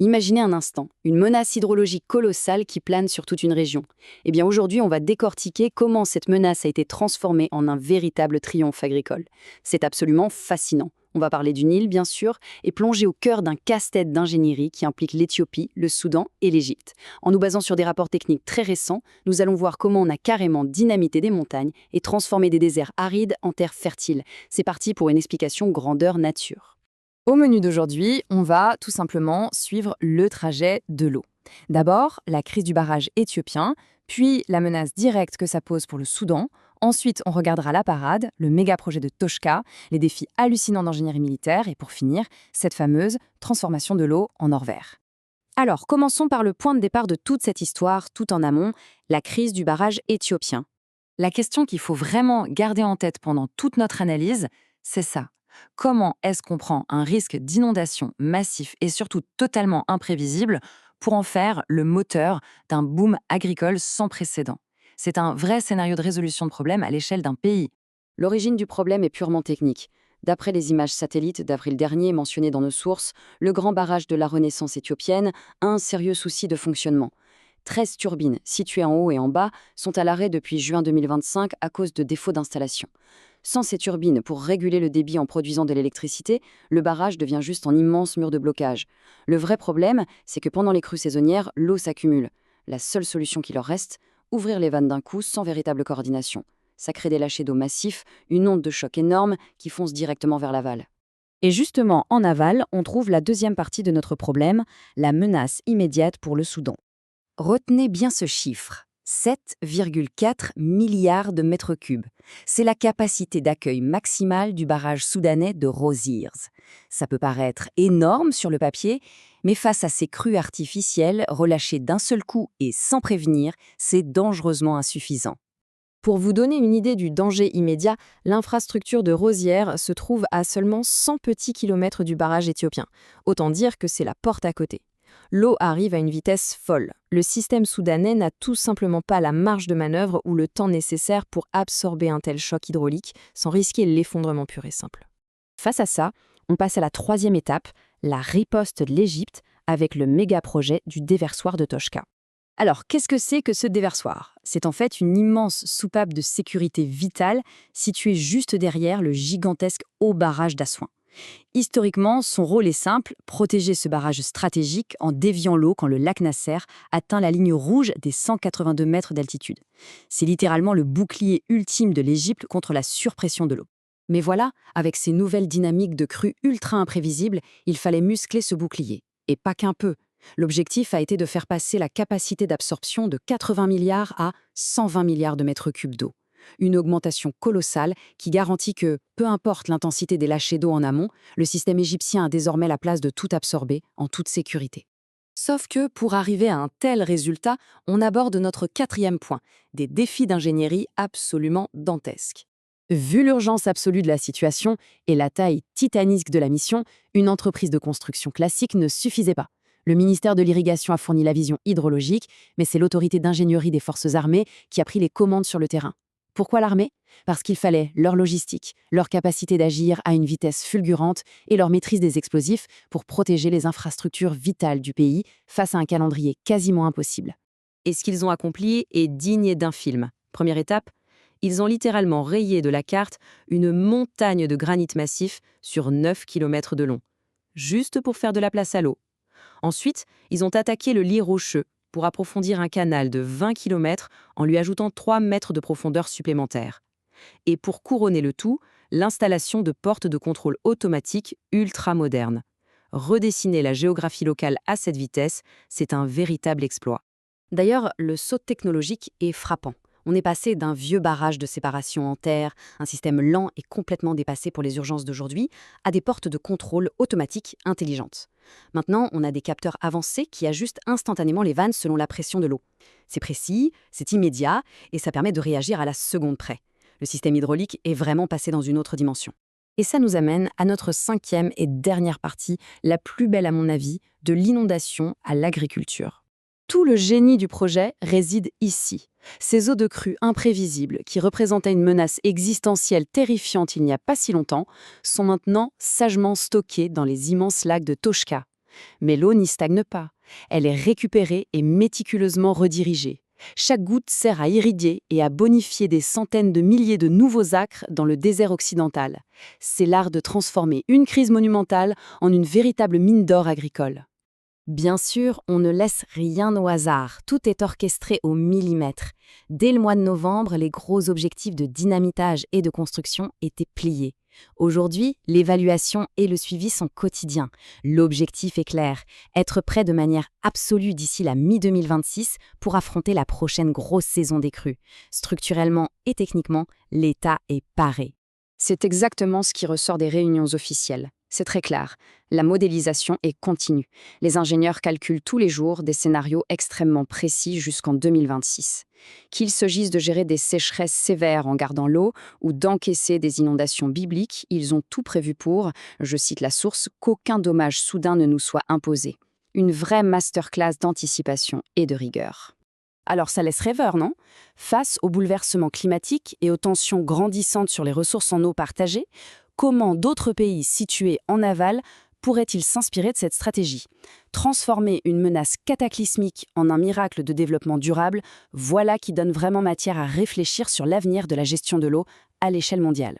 Imaginez un instant, une menace hydrologique colossale qui plane sur toute une région. Eh bien aujourd'hui, on va décortiquer comment cette menace a été transformée en un véritable triomphe agricole. C'est absolument fascinant. On va parler du Nil, bien sûr, et plonger au cœur d'un casse-tête d'ingénierie qui implique l'Éthiopie, le Soudan et l'Égypte. En nous basant sur des rapports techniques très récents, nous allons voir comment on a carrément dynamité des montagnes et transformé des déserts arides en terres fertiles. C'est parti pour une explication grandeur nature. Au menu d'aujourd'hui, on va tout simplement suivre le trajet de l'eau. D'abord, la crise du barrage éthiopien, puis la menace directe que ça pose pour le Soudan. Ensuite, on regardera la parade, le méga-projet de Toshka, les défis hallucinants d'ingénierie militaire et pour finir, cette fameuse transformation de l'eau en or vert. Alors, commençons par le point de départ de toute cette histoire, tout en amont, la crise du barrage éthiopien. La question qu'il faut vraiment garder en tête pendant toute notre analyse, c'est ça. Comment est-ce qu'on prend un risque d'inondation massif et surtout totalement imprévisible pour en faire le moteur d'un boom agricole sans précédent? C'est un vrai scénario de résolution de problème à l'échelle d'un pays. L'origine du problème est purement technique. D'après les images satellites d'avril dernier mentionnées dans nos sources, le grand barrage de la Renaissance éthiopienne a un sérieux souci de fonctionnement. 13 turbines, situées en haut et en bas, sont à l'arrêt depuis juin 2025 à cause de défauts d'installation. Sans ces turbines pour réguler le débit en produisant de l'électricité, le barrage devient juste un immense mur de blocage. Le vrai problème, c'est que pendant les crues saisonnières, l'eau s'accumule. La seule solution qui leur reste, ouvrir les vannes d'un coup sans véritable coordination. Ça crée des lâchers d'eau massifs, une onde de choc énorme qui fonce directement vers l'aval. Et justement, en aval, on trouve la deuxième partie de notre problème, la menace immédiate pour le Soudan. Retenez bien ce chiffre, 7,4 milliards de mètres cubes. C'est la capacité d'accueil maximale du barrage soudanais de Rosiers. Ça peut paraître énorme sur le papier, mais face à ces crues artificielles relâchées d'un seul coup et sans prévenir, c'est dangereusement insuffisant. Pour vous donner une idée du danger immédiat, l'infrastructure de Rosières se trouve à seulement 100 petits kilomètres du barrage éthiopien. Autant dire que c'est la porte à côté. L'eau arrive à une vitesse folle. Le système soudanais n'a tout simplement pas la marge de manœuvre ou le temps nécessaire pour absorber un tel choc hydraulique sans risquer l'effondrement pur et simple. Face à ça, on passe à la troisième étape, la riposte de l'Égypte avec le méga-projet du déversoir de Toshka. Alors, qu'est-ce que c'est que ce déversoir? C'est en fait une immense soupape de sécurité vitale située juste derrière le gigantesque haut barrage d'Assouan. Historiquement, son rôle est simple, protéger ce barrage stratégique en déviant l'eau quand le lac Nasser atteint la ligne rouge des 182 mètres d'altitude. C'est littéralement le bouclier ultime de l'Égypte contre la surpression de l'eau. Mais voilà, avec ces nouvelles dynamiques de crues ultra imprévisibles, il fallait muscler ce bouclier. Et pas qu'un peu. L'objectif a été de faire passer la capacité d'absorption de 80 milliards à 120 milliards de mètres cubes d'eau. Une augmentation colossale qui garantit que, peu importe l'intensité des lâchers d'eau en amont, le système égyptien a désormais la place de tout absorber en toute sécurité. Sauf que, pour arriver à un tel résultat, on aborde notre quatrième point, des défis d'ingénierie absolument dantesques. Vu l'urgence absolue de la situation et la taille titanesque de la mission, une entreprise de construction classique ne suffisait pas. Le ministère de l'Irrigation a fourni la vision hydrologique, mais c'est l'autorité d'ingénierie des forces armées qui a pris les commandes sur le terrain. Pourquoi l'armée? Parce qu'il fallait leur logistique, leur capacité d'agir à une vitesse fulgurante et leur maîtrise des explosifs pour protéger les infrastructures vitales du pays face à un calendrier quasiment impossible. Et ce qu'ils ont accompli est digne d'un film. Première étape, ils ont littéralement rayé de la carte une montagne de granit massif sur 9 km de long, juste pour faire de la place à l'eau. Ensuite, ils ont attaqué le lit rocheux pour approfondir un canal de 20 km en lui ajoutant 3 mètres de profondeur supplémentaire. Et pour couronner le tout, l'installation de portes de contrôle automatique ultra modernes. Redessiner la géographie locale à cette vitesse, c'est un véritable exploit. D'ailleurs, le saut technologique est frappant. On est passé d'un vieux barrage de séparation en terre, un système lent et complètement dépassé pour les urgences d'aujourd'hui, à des portes de contrôle automatiques intelligentes. Maintenant, on a des capteurs avancés qui ajustent instantanément les vannes selon la pression de l'eau. C'est précis, c'est immédiat et ça permet de réagir à la seconde près. Le système hydraulique est vraiment passé dans une autre dimension. Et ça nous amène à notre cinquième et dernière partie, la plus belle à mon avis, de l'inondation à l'agriculture. Tout le génie du projet réside ici. Ces eaux de crue imprévisibles, qui représentaient une menace existentielle terrifiante il n'y a pas si longtemps, sont maintenant sagement stockées dans les immenses lacs de Toshka. Mais l'eau n'y stagne pas. Elle est récupérée et méticuleusement redirigée. Chaque goutte sert à irriguer et à bonifier des centaines de milliers de nouveaux acres dans le désert occidental. C'est l'art de transformer une crise monumentale en une véritable mine d'or agricole. Bien sûr, on ne laisse rien au hasard, tout est orchestré au millimètre. Dès le mois de novembre, les gros objectifs de dynamitage et de construction étaient pliés. Aujourd'hui, l'évaluation et le suivi sont quotidiens. L'objectif est clair, être prêt de manière absolue d'ici la mi-2026 pour affronter la prochaine grosse saison des crues. Structurellement et techniquement, l'État est paré. C'est exactement ce qui ressort des réunions officielles. C'est très clair. La modélisation est continue. Les ingénieurs calculent tous les jours des scénarios extrêmement précis jusqu'en 2026. Qu'il s'agisse de gérer des sécheresses sévères en gardant l'eau ou d'encaisser des inondations bibliques, ils ont tout prévu pour, je cite la source, qu'aucun dommage soudain ne nous soit imposé. Une vraie masterclass d'anticipation et de rigueur. Alors ça laisse rêveur, non? Face aux bouleversements climatiques et aux tensions grandissantes sur les ressources en eau partagées, comment d'autres pays situés en aval pourraient-ils s'inspirer de cette stratégie? Transformer une menace cataclysmique en un miracle de développement durable, voilà qui donne vraiment matière à réfléchir sur l'avenir de la gestion de l'eau à l'échelle mondiale.